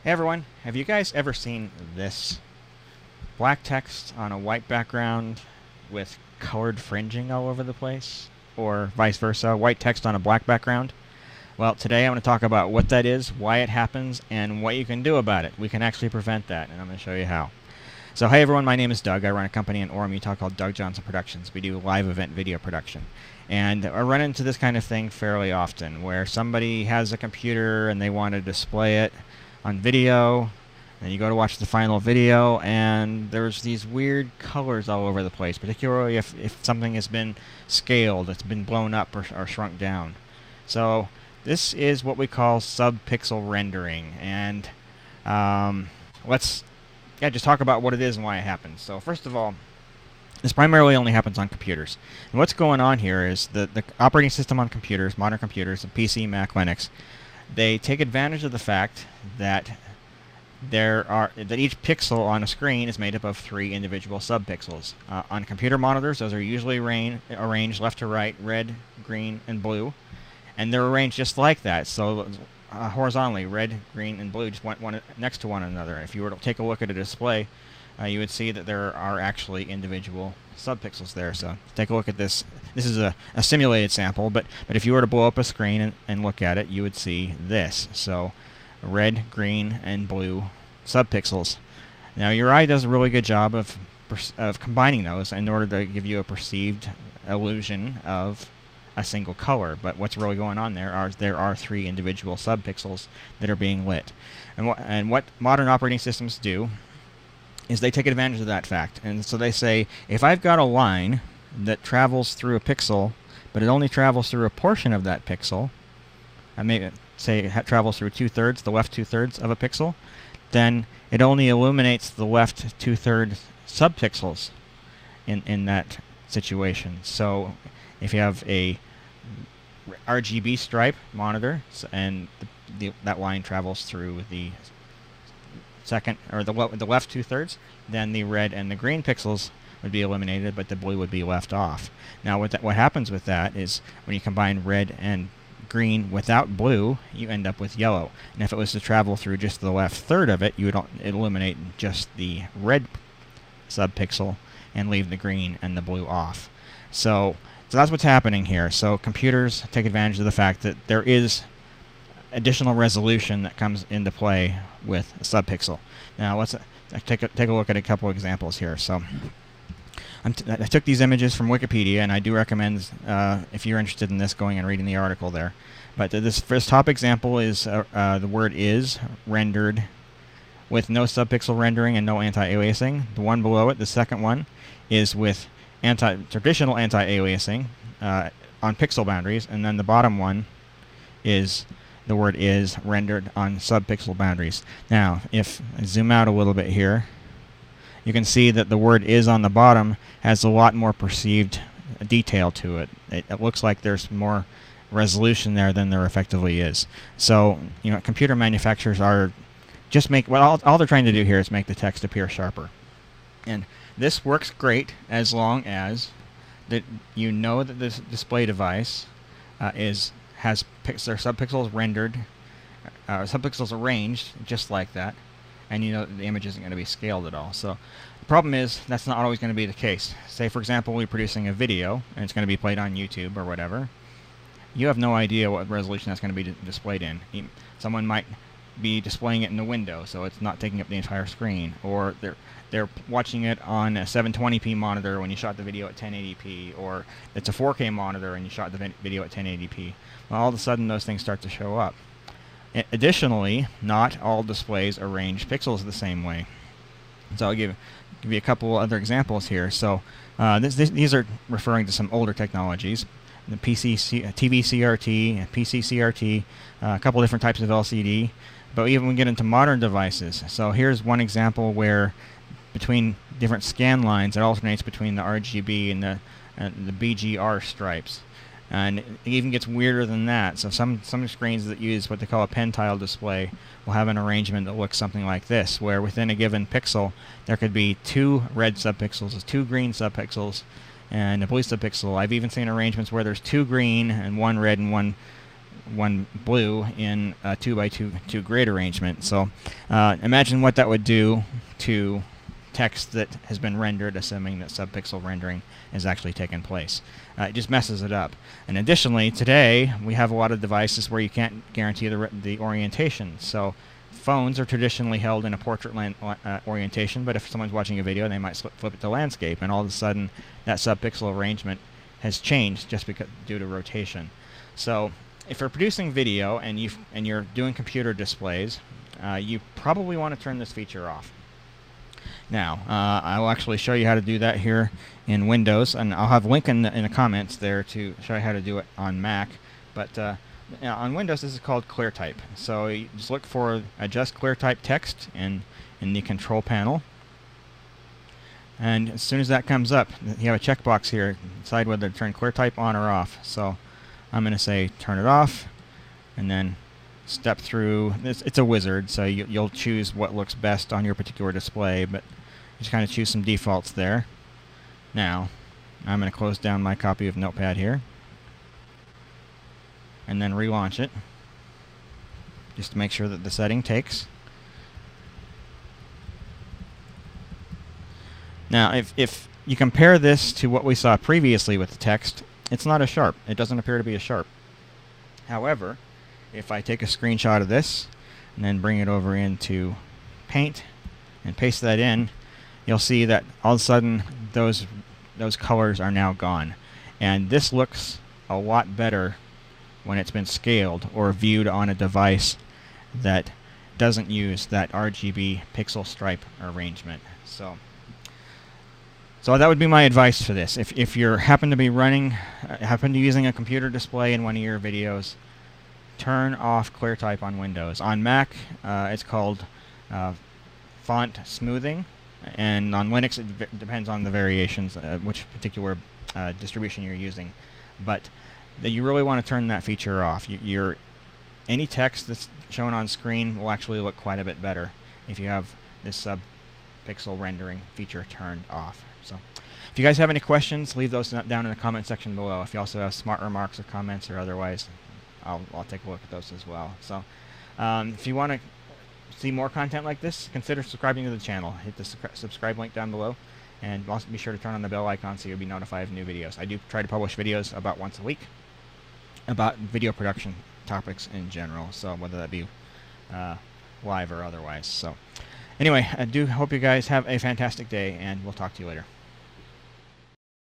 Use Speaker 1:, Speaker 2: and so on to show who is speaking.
Speaker 1: Hey everyone, have you guys ever seen this? Black text on a white background with colored fringing all over the place? Or vice versa, white text on a black background? Well, today I'm going to talk about what that is, why it happens, and what you can do about it. We can actually prevent that, and I'm going to show you how. So hey everyone, my name is Doug. I run a company in Orem, Utah called Doug Johnson Productions. We do live event video production. And I run into this kind of thing fairly often, where somebody has a computer and they want to display it on video, and you go to watch the final video, and there's these weird colors all over the place, particularly if something has been scaled, it's been blown up or shrunk down. So this is what we call subpixel rendering, and let's just talk about what it is and why it happens. So first of all, this primarily only happens on computers. And what's going on here is the operating system on computers, modern computers, PC, Mac, Linux, they take advantage of the fact that each pixel on a screen is made up of 3 individual subpixels. On computer monitors, those are usually arranged left to right, red, green, and blue, and they're arranged just like that. So horizontally, red, green, and blue just one next to one another. If you were to take a look at a display, you would see that there are actually individual subpixels there. So take a look at this. This is a simulated sample, but if you were to blow up a screen and look at it, you would see this. So red, green, and blue subpixels. Now your eye does a really good job of combining those in order to give you a perceived illusion of a single color, but what's really going on there are 3 individual subpixels that are being lit. And what modern operating systems do is they take advantage of that fact. And so they say, if I've got a line that travels through a pixel, but it only travels through a portion of that pixel, I may say it travels through 2/3, the left 2/3 of a pixel, then it only illuminates the left 2/3 subpixels in that situation. So if you have a RGB stripe monitor and that line travels through the second, or the left 2/3, then the red and the green pixels would be eliminated, but the blue would be left off. Now what happens with that is when you combine red and green without blue, you end up with yellow. And if it was to travel through just the left third of it, you would eliminate just the red subpixel and leave the green and the blue off. So that's what's happening here. So computers take advantage of the fact that there is additional resolution that comes into play with a subpixel. Now let's take a look at a couple examples here. So I took these images from Wikipedia, and I do recommend, if you're interested in this, going and reading the article there. But this first top example is the word "is" rendered with no subpixel rendering and no anti-aliasing. The one below it, the second one, is with traditional anti-aliasing on pixel boundaries, and then the bottom one is the word "is" rendered on subpixel boundaries. Now, if I zoom out a little bit here, you can see that the word "is" on the bottom has a lot more perceived detail to it. It looks like there's more resolution there than there effectively is. So, computer manufacturers are just all they're trying to do here is make the text appear sharper. And this works great as long as that that this display device has their subpixels rendered, subpixels arranged just like that, and the image isn't going to be scaled at all. So the problem is that's not always going to be the case. Say for example we're producing a video and it's going to be played on YouTube or whatever. You have no idea what resolution that's going to be displayed in. Someone might be displaying it in the window, so it's not taking up the entire screen, or they're watching it on a 720p monitor when you shot the video at 1080p, or it's a 4K monitor and you shot the video at 1080p. Well, all of a sudden those things start to show up. Additionally, not all displays arrange pixels the same way. So I'll give you a couple other examples here. So these are referring to some older technologies. The TV CRT, PC CRT, a couple different types of LCD, but even when we get into modern devices. So here's one example where between different scan lines, it alternates between the RGB and the BGR stripes. And it even gets weirder than that. So some screens that use what they call a pentile display will have an arrangement that looks something like this, where within a given pixel there could be 2 red subpixels, 2 green subpixels, and a blue subpixel. I've even seen arrangements where there's 2 green and 1 red and 1 one blue in a 2x2 grid arrangement. So imagine what that would do to text that has been rendered, assuming that subpixel rendering has actually taken place. It just messes it up. And additionally, today we have a lot of devices where you can't guarantee the orientation. So phones are traditionally held in a portrait orientation, but if someone's watching a video, they might flip it to landscape, and all of a sudden that subpixel arrangement has changed just due to rotation. So if you're producing video and you're doing computer displays, you probably want to turn this feature off. Now, I'll actually show you how to do that here in Windows, and I'll have a link in the comments there to show you how to do it on Mac. But on Windows, this is called Cleartype. So you just look for Adjust Cleartype Text in the Control Panel. And as soon as that comes up, you have a checkbox here. Decide whether to turn Cleartype on or off. So I'm going to say turn it off, and then step through. It's a wizard, so you'll choose what looks best on your particular display, but just kind of choose some defaults there. Now, I'm going to close down my copy of Notepad here, and then relaunch it, just to make sure that the setting takes. Now, if you compare this to what we saw previously with the text, it's not a sharp. It doesn't appear to be a sharp. However, if I take a screenshot of this and then bring it over into Paint and paste that in, you'll see that all of a sudden those colors are now gone. And this looks a lot better when it's been scaled or viewed on a device that doesn't use that RGB pixel stripe arrangement. So that would be my advice for this. If you happen to be using a computer display in one of your videos, turn off Cleartype on Windows. On Mac, it's called font smoothing, and on Linux it depends on the variations, which particular distribution you're using. But you really want to turn that feature off. Any text that's shown on screen will actually look quite a bit better if you have this subpixel rendering feature turned off. So, if you guys have any questions, leave those down in the comment section below. If you also have smart remarks or comments or otherwise, I'll take a look at those as well. So, if you want to see more content like this, consider subscribing to the channel. Hit the subscribe link down below, and also be sure to turn on the bell icon so you'll be notified of new videos. I do try to publish videos about once a week about video production topics in general, so whether that be live or otherwise. So, anyway, I do hope you guys have a fantastic day, and we'll talk to you later.